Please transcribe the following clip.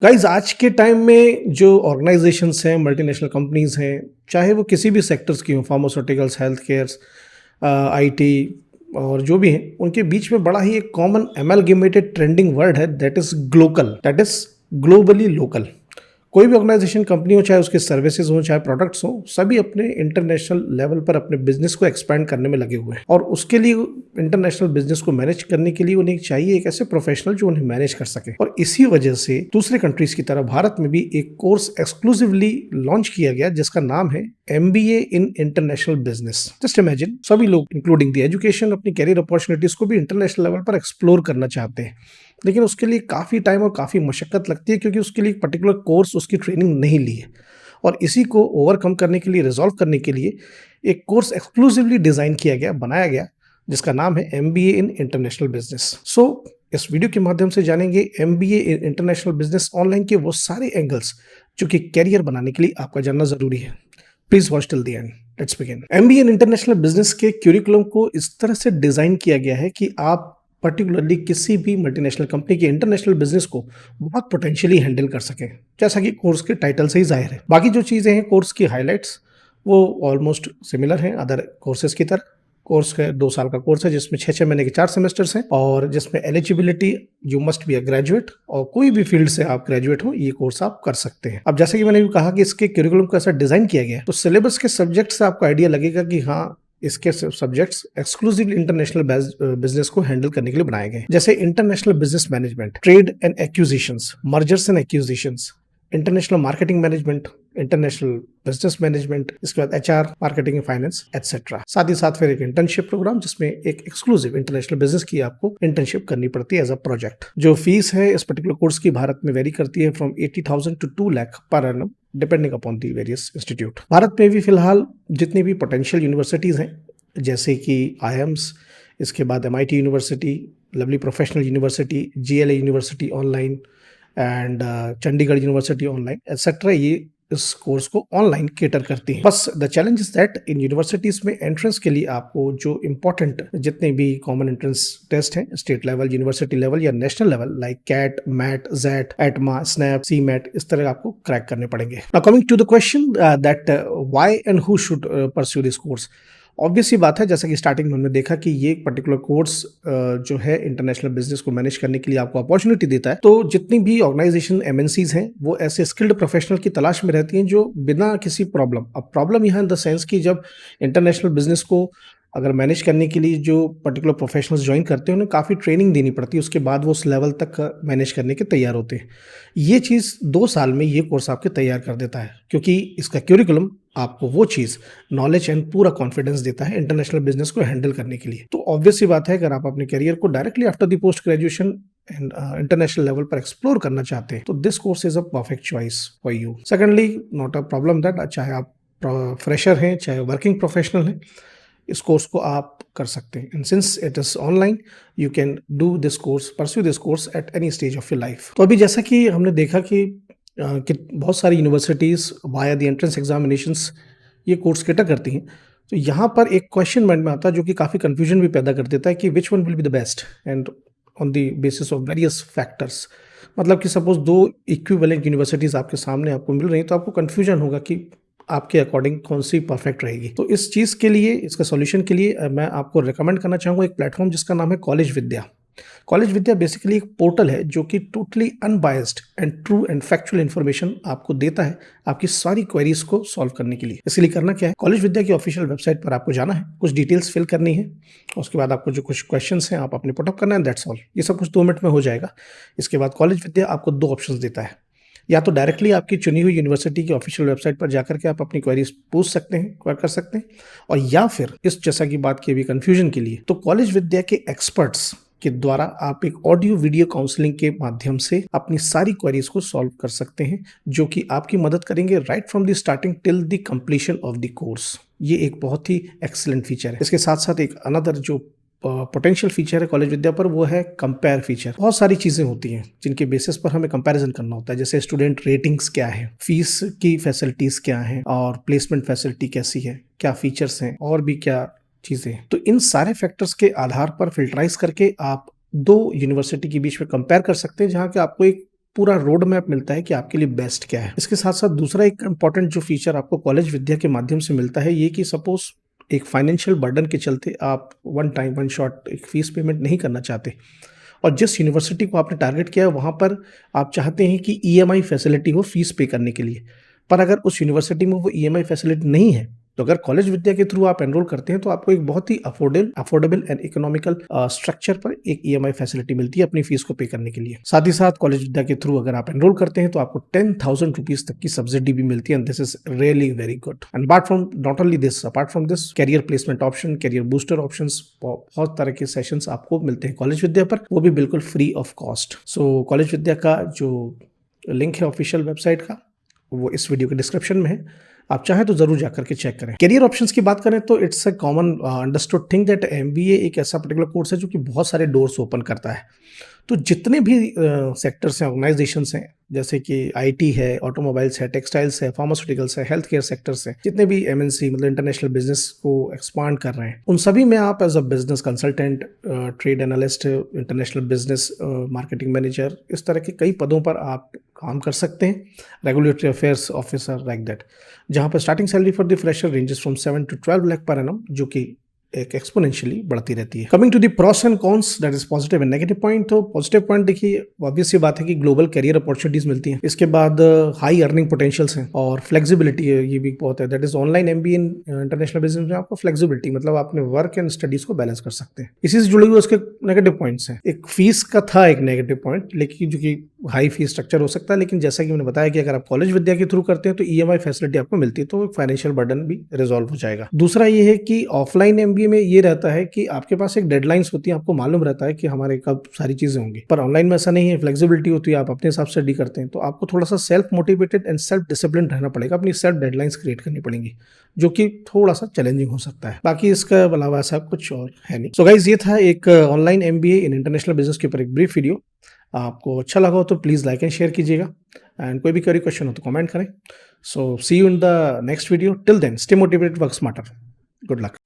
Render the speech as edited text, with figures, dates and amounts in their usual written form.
Guys आज के time में जो ऑर्गेनाइजेशंस हैं, मल्टीनेशनल कंपनीज हैं, चाहे वो किसी भी सेक्टर्स की हो, फार्मास्यूटिकल्स, हेल्थ केयर्स, आईटी और जो भी हैं, उनके बीच में बड़ा ही एक कॉमन एमलगेमेटेड ट्रेंडिंग वर्ड है, that is Glocal, that is globally local. कोई भी ऑर्गेनाइजेशन, कंपनी हो, चाहे उसके सर्विसेज हो, चाहे प्रोडक्ट्स हो, सभी अपने इंटरनेशनल लेवल पर अपने बिजनेस को एक्सपैंड करने में लगे हुए हैं। और उसके लिए इंटरनेशनल बिजनेस को मैनेज करने के लिए उन्हें चाहिए एक ऐसे प्रोफेशनल जो उन्हें मैनेज कर सके। और इसी वजह से दूसरे कंट्रीज की तरह भारत में भी एक कोर्स एक्सक्लूसिवली लॉन्च किया गया जिसका नाम है MBA in international business. Just imagine, सभी लोग इंक्लूडिंग द एजुकेशन अपनी कैरियर अपॉर्चुनिटीज को भी इंटरनेशनल लेवल पर एक्सप्लोर करना चाहते हैं, लेकिन उसके लिए काफ़ी टाइम और काफ़ी मशक्कत लगती है क्योंकि उसके लिए एक पर्टिकुलर कोर्स, उसकी ट्रेनिंग नहीं ली है। और इसी को ओवरकम करने के लिए, रिजॉल्व करने के लिए एक कोर्स एक्सक्लूसिवली डिज़ाइन किया गया, बनाया गया, जिसका नाम है MBA इन इंटरनेशनल बिजनेस। सो इस वीडियो के माध्यम से जानेंगे MBA in international business online के वो सारे एंगल्स जो कि कैरियर बनाने के लिए आपका जानना ज़रूरी है। Please watch till the end. Let's begin. MBA in international business के क्यूरिकुलम को इस तरह से डिज़ाइन किया गया है कि आप पर्टिकुलरली किसी भी मल्टीनेशनल कंपनी के इंटरनेशनल बिजनेस को बहुत पोटेंशियली हैंडल कर सकें, जैसा कि कोर्स के टाइटल से ही जाहिर है। बाकी जो चीज़ें हैं कोर्स की हाइलाइट्स, वो ऑलमोस्ट सिमिलर हैं अदर कोर्सेज की तरह। कोर्स का 2 साल का कोर्स है जिसमें 6 महीने के 4 सेमेस्टर्स हैं और जिसमें eligibility, you must be a graduate, और कोई भी फील्ड से आप ग्रेजुएट हो ये कोर्स आप कर सकते हैं। अब जैसे कि मैंने भी कहा कि इसके करिकुलम को ऐसा डिजाइन किया गया है तो सिलेबस के सब्जेक्ट से आपको आइडिया लगेगा कि हाँ, इसके सब्जेक्ट्स एक्सक्लूसिवली इंटरनेशनल बिजनेस को हैंडल करने के लिए बनाए गए, जैसे international business management, trade and acquisitions, mergers and acquisitions, international marketing management, international business management, इसके बाद HR, marketing and finance etcetera. साथ ही साथ फिर एक इंटर्नशिप प्रोग्राम जिसमें एक एक्सक्लूसिव इंटरनेशनल बिजनेस की आपको इंटर्नशिप करनी पड़ती है एज अ प्रोजेक्ट। जो फीस है इस पर्टिकुलर कोर्स की भारत में वेरी करती है from 80,000 to 2 lakh per annum, depending upon the various institute. Bharat में भी फिलहाल जितनी भी पोटेंशियल यूनिवर्सिटीज हैं, जैसे कि IIMS, इसके बाद MIT university, lovely professional university, GLA university online and Chandigarh university online etcetera, ये इस कोर्स को ऑनलाइन केटर करती हैं। बस द चैलेंज इज दैट इन यूनिवर्सिटीज में एंट्रेंस के लिए आपको जो इंपॉर्टेंट जितने भी कॉमन एंट्रेंस टेस्ट हैं, स्टेट लेवल, यूनिवर्सिटी लेवल या national level, like CAT, MAT, XAT, ATMA, SNAP, CMAT, इस तरह आपको क्रैक करने पड़ेंगे। Now coming to the question that why and who should pursue this course. Obvious ही बात है, जैसा कि स्टार्टिंग में हमने देखा कि ये पर्टिकुलर कोर्स जो है इंटरनेशनल बिजनेस को मैनेज करने के लिए आपको अपॉर्चुनिटी देता है। तो जितनी भी ऑर्गेनाइजेशन MNCs हैं वो ऐसे स्किल्ड प्रोफेशनल की तलाश में रहती हैं जो बिना किसी प्रॉब्लम, अब प्रॉब्लम यहाँ इन द सेंस कि जब इंटरनेशनल बिजनेस को अगर मैनेज करने के लिए जो पर्टिकुलर प्रोफेशनल्स ज्वाइन करते हैं उन्हें काफ़ी ट्रेनिंग देनी पड़ती है, उसके बाद वो उस लेवल तक मैनेज करने के तैयार होते हैं। ये चीज़ 2 साल में ये कोर्स आपके तैयार कर देता है, क्योंकि इसका क्यूरिकुलम आपको वो चीज़, नॉलेज एंड पूरा कॉन्फिडेंस देता है इंटरनेशनल बिजनेस को हैंडल करने के लिए। तो ऑब्वियस सी बात है, अगर आप अपने करियर को directly after the post graduation and international level पर एक्सप्लोर करना चाहते हैं तो this course is a perfect choice for you. Secondly, not a problem that चाहे आप फ्रेशर हैं चाहे वर्किंग प्रोफेशनल हैं, इस कोर्स को आप कर सकते हैं। And since it is online, you can do this course, pursue this course at any stage of your life. तो अभी जैसा कि हमने देखा कि बहुत सारी universities via the entrance examinations ये कोर्स कैटर करती हैं, तो यहाँ पर एक क्वेश्चन माइंड में आता है जो कि काफ़ी कंफ्यूजन भी पैदा कर देता है कि which one will be the best and on the basis of various factors. मतलब कि सपोज 2 इक्विवेलेंट यूनिवर्सिटीज़ आपके सामने आपको मिल रही हैं तो आपको कन्फ्यूजन होगा कि आपके अकॉर्डिंग कौन सी परफेक्ट रहेगी। तो इस चीज़ के लिए, इसका सॉल्यूशन के लिए मैं आपको रिकमेंड करना चाहूँगा एक प्लेटफॉर्म जिसका नाम है कॉलेज विद्या। कॉलेज विद्या बेसिकली एक पोर्टल है जो कि totally unbiased and true and factual information आपको देता है आपकी सारी क्वेरीज को सॉल्व करने के लिए। इसके लिए करना क्या है, कॉलेज विद्या की ऑफिशियल वेबसाइट पर आपको जाना है, कुछ डिटेल्स फिल करनी है, उसके बाद आपको जो कुछ क्वेश्चंस हैं आप अपने पुटअप करना है, दैट्स ऑल। ये सब कुछ 2 मिनट में हो जाएगा। इसके बाद कॉलेज विद्या आपको 2 ऑप्शंस देता है, या तो डायरेक्टली आपकी चुनी हुई यूनिवर्सिटी की ऑफिशियल वेबसाइट पर जाकर के आप अपनी क्वेरीज पूछ सकते हैं, क्लियर कर सकते हैं, और या फिर इस जैसा की बात की अभी कन्फ्यूजन के लिए तो कॉलेज विद्या के एक्सपर्ट्स के द्वारा आप एक ऑडियो वीडियो काउंसलिंग के माध्यम से अपनी सारी क्वेरीज को सॉल्व कर सकते हैं, जो कि आपकी मदद करेंगे right from the starting till the completion of the course. ये एक बहुत ही एक्सीलेंट फीचर है। इसके साथ साथ एक अनदर जो पोटेंशियल फीचर है कॉलेज विद्या पर, वो है कंपेयर फीचर। बहुत सारी चीज़ें होती हैं जिनके बेसिस पर हमें कंपैरिजन करना होता है, जैसे स्टूडेंट रेटिंग्स क्या है, फीस की फैसिलिटीज़ क्या हैं, और प्लेसमेंट फैसिलिटी कैसी है, क्या फीचर्स हैं, और भी क्या चीज़ें। तो इन सारे फैक्टर्स के आधार पर फिल्टराइज करके आप 2 यूनिवर्सिटी के बीच में कंपेयर कर सकते हैं, जहाँ के आपको एक पूरा रोड मैप मिलता है कि आपके लिए बेस्ट क्या है। इसके साथ साथ दूसरा एक इम्पॉर्टेंट जो फीचर आपको कॉलेज विद्या के माध्यम से मिलता है, ये कि सपोज एक फाइनेंशियल बर्डन के चलते आप वन टाइम वन शॉट एक फीस पेमेंट नहीं करना चाहते और जिस यूनिवर्सिटी को आपने टारगेट किया है वहाँ पर आप चाहते हैं कि ईएमआई फैसिलिटी हो फीस पे करने के लिए, पर अगर उस यूनिवर्सिटी में वो ईएमआई फैसिलिटी नहीं है, तो अगर कॉलेज विद्या के थ्रू आप एनरोल करते हैं तो आपको एक बहुत ही अफोर्डेबल एंड इकोनॉमिकल स्ट्रक्चर पर एक ईएमआई फैसिलिटी मिलती है अपनी फीस को पे करने के लिए। साथ ही साथ कॉलेज विद्या के थ्रू अगर आप एनरोल करते हैं तो आपको 10,000 रुपीज तक की सब्सिडी भी मिलती है, and this is really very good. And apart from this career placement option, career booster options, बहुत तरह के सेशंस आपको मिलते हैं कॉलेज विद्या पर, वो भी बिल्कुल free of cost. So college Vidya का जो लिंक है ऑफिशियल वेबसाइट का, वो इस वीडियो के डिस्क्रिप्शन में है, आप चाहें तो जरूर जाकर के चेक करें। करियर ऑप्शंस की बात करें तो it's a common understood thing that MBA एक ऐसा पर्टिकुलर कोर्स है जो कि बहुत सारे डोर्स ओपन करता है। तो जितने भी सेक्टर्स हैं, ऑर्गेनाइजेशंस हैं, जैसे कि आईटी है, ऑटोमोबाइल्स है, टेक्सटाइल्स है, फार्मास्यूटिकल्स है, हेल्थ केयर सेक्टर्स हैं, जितने भी एमएनसी मतलब इंटरनेशनल बिजनेस को एक्सपांड कर रहे हैं, उन सभी में आप as a business consultant, trade analyst, international business marketing manager, इस तरह के कई पदों पर आप काम कर सकते हैं, regulatory affairs officer like that, जहाँ पर starting salary for the fresher ranges from 7 to 12 lakh per annum, जो कि एक एक्सपोनेंशियली बढ़ती रहती है। Coming to the pros and cons, that is positive and negative point. तो पॉजिटिव पॉइंट देखिए, ऑब्वियस सी बात है कि ग्लोबल करियर अपॉर्चुनिटीज मिलती हैं, इसके बाद हाई अर्निंग पोटेंशियल्स हैं और फ्लेक्सिबिलिटी है, ये भी बहुत है। That is online MBA in international business में आपको फ्लेक्सिबिलिटी, मतलब आपने वर्क एंड स्टडीज को बैलेंस कर सकते हैं। इसी से जुड़े हुए उसके नेगेटिव पॉइंट्स हैं। एक फीस का था एक नेगेटिव पॉइंट, लेकिन जो कि हाई फीस स्ट्रक्चर हो सकता है, लेकिन जैसा कि मैंने बताया कि अगर आप कॉलेज विद्या के थ्रू करते हैं तो ईएमआई फैसिलिटी आपको मिलती है, तो फाइनेंशियल बर्डन भी रिजॉल्व हो जाएगा। दूसरा ये है कि ऑफलाइन एमबीए में ये रहता है कि आपके पास एक डेडलाइंस होती है, आपको मालूम रहता है कि हमारे कब सारी चीजें होंगी, पर ऑनलाइन में ऐसा नहीं है, फ्लेक्सिबिलिटी होती है, आप अपने हिसाब से स्टडी करते हैं, तो आपको थोड़ा सा self motivated and self discipline रहना पड़ेगा, अपनी सेल्फ डेडलाइंस क्रिएट करनी पड़ेंगी, जो कि थोड़ा सा चैलेंजिंग हो सकता है। बाकी इसका अलावा ऐसा कुछ और है नहीं। सो गाइज, ये था एक online MBA in international business के ऊपर एक ब्रीफ वीडियो। आपको अच्छा लगा हो तो प्लीज़ लाइक एंड शेयर कीजिएगा, एंड कोई भी क्वेरी क्वेश्चन हो तो कमेंट करें। So see you in the next video. Till then, stay motivated, work smarter. Good luck.